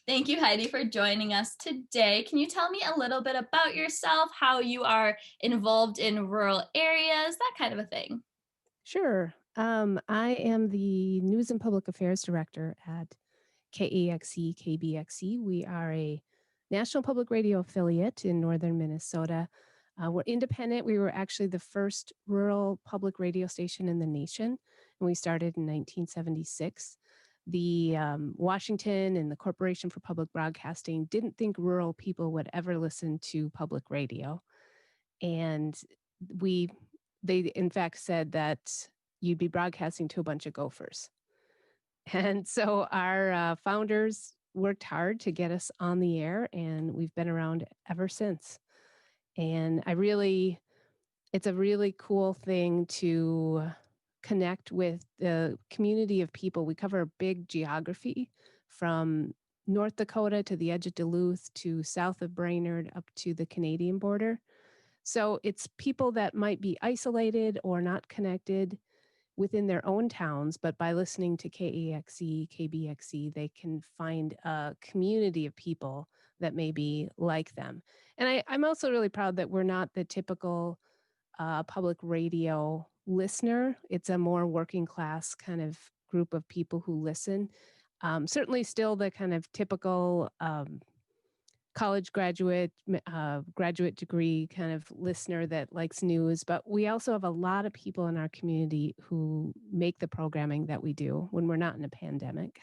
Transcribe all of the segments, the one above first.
Thank you, Heidi, for joining us today. Can you tell me a little bit about yourself, how you are involved in rural areas, that kind of a thing? Sure. I am the News and Public Affairs Director at KAXE, KBXE. We are a national public radio affiliate in northern Minnesota. We're independent. We were actually the first rural public radio station in the nation, and we started in 1976. The Washington and the Corporation for Public Broadcasting didn't think rural people would ever listen to public radio, and we they in fact said that you'd be broadcasting to a bunch of gophers. And so our founders worked hard to get us on the air, and we've been around ever since. And it's a really cool thing to connect with the community of people. We cover a big geography from North Dakota to the edge of Duluth to south of Brainerd up to the Canadian border. So it's people that might be isolated or not connected within their own towns, but by listening to KAXE, KBXE, they can find a community of people that may be like them. And I'm also really proud that we're not the typical public radio listener. It's a more working class kind of group of people who listen. Certainly, still the kind of typical college graduate, graduate degree kind of listener that likes news, but we also have a lot of people in our community who make the programming that we do when we're not in a pandemic.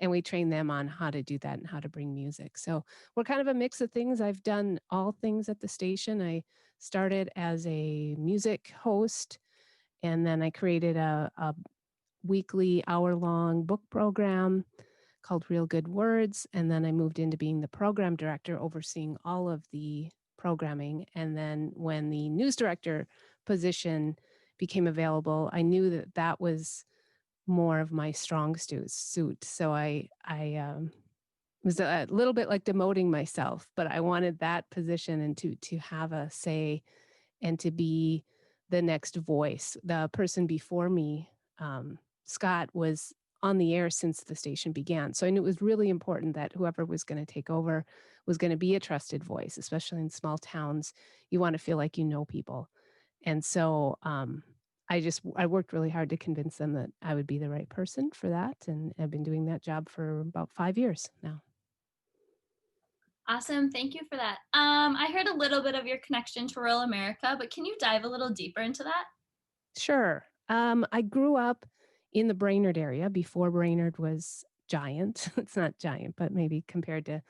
And we train them on how to do that and how to bring music. So we're kind of a mix of things. I've done all things at the station. I started as a music host, and then I created a weekly hour long book program called Real Good Words. And then I moved into being the program director, overseeing all of the programming. And then when the news director position became available, I knew that that was more of my strong suit. So I was a little bit like demoting myself, but I wanted that position and to have a say and to be the next voice. The person before me, Scott, was on the air since the station began. So I knew it was really important that whoever was going to take over was going to be a trusted voice, especially in small towns. You want to feel like you know people. And so I worked really hard to convince them that I would be the right person for that. And I've been doing that job for about 5 years now. Awesome. Thank you for that. I heard a little bit of your connection to rural America, but can you dive a little deeper into that? Sure. I grew up in the Brainerd area before Brainerd was giant. It's not giant, but maybe compared to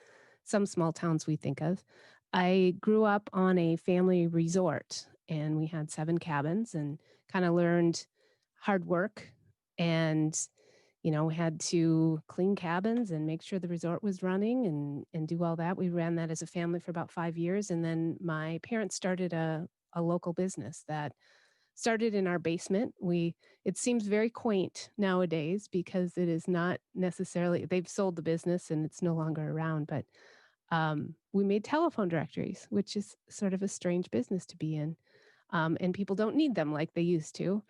some small towns we think of. I grew up on a family resort, and we had 7 cabins and kind of learned hard work, and we had to clean cabins and make sure the resort was running and do all that. We ran that as a family for about 5 years, and then my parents started a local business that started in our basement. It seems very quaint nowadays because it is not necessarily, they've sold the business and it's no longer around, but we made telephone directories, which is sort of a strange business to be in. And people don't need them like they used to.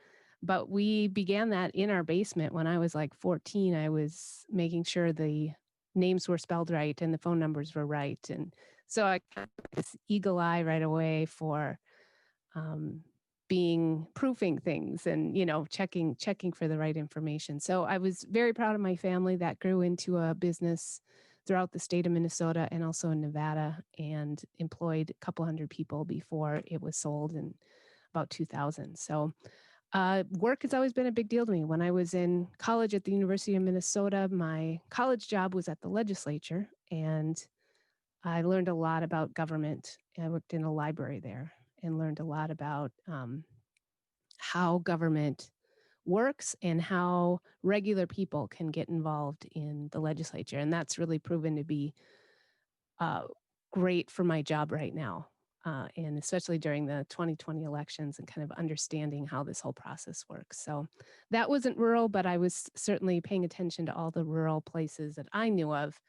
But we began that in our basement when I was like 14. I was making sure the names were spelled right and the phone numbers were right. And so I kind of had this eagle eye right away for um, being proofing things and checking for the right information. So I was very proud of my family. That grew into a business throughout the state of Minnesota and also in Nevada, and employed a couple hundred people before it was sold in about 2000. So work has always been a big deal to me. When I was in college at the University of Minnesota, my college job was at the legislature, and I learned a lot about government. I worked in a library there and learned a lot about how government works and how regular people can get involved in the legislature. And that's really proven to be uh, great for my job right now. And especially during the 2020 elections and kind of understanding how this whole process works. So that wasn't rural, but I was certainly paying attention to all the rural places that I knew of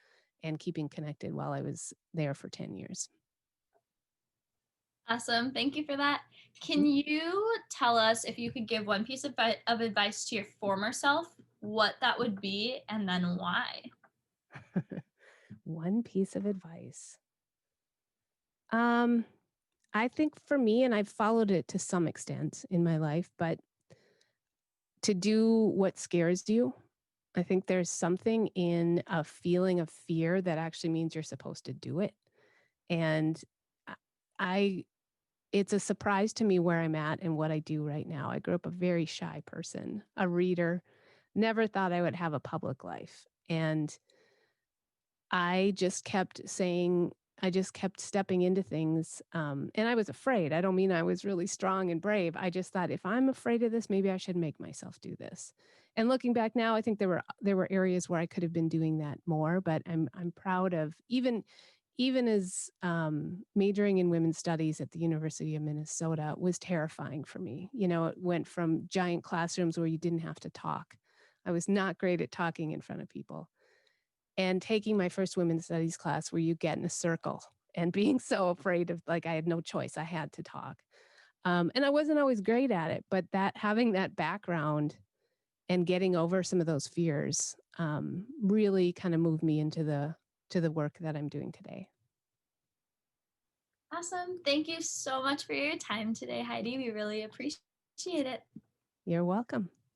and keeping connected while I was there for 10 years. Awesome. Thank you for that. Can you tell us if you could give one piece of advice to your former self, what that would be, and then why? One piece of advice. Um, I think for me, and I've followed it to some extent in my life, but to do what scares you. I think there's something in a feeling of fear that actually means you're supposed to do it. And I, I it's a surprise to me where I'm at and what I do right now. I grew up a very shy person, a reader, never thought I would have a public life. And I just kept saying, I just kept stepping into things. And I was afraid. I don't mean I was really strong and brave. I just thought if I'm afraid of this, maybe I should make myself do this. And looking back now, I think there were areas where I could have been doing that more, but I'm proud of even as majoring in women's studies at the University of Minnesota was terrifying for me. You know, it went from giant classrooms where you didn't have to talk. I was not great at talking in front of people and taking my first women's studies class where you get in a circle and being so afraid of like I had no choice. I had to talk. And I wasn't always great at it, but that having that background and getting over some of those fears really kind of moved me into the work that I'm doing today. Awesome. Thank you so much for your time today, Heidi. We really appreciate it. You're welcome.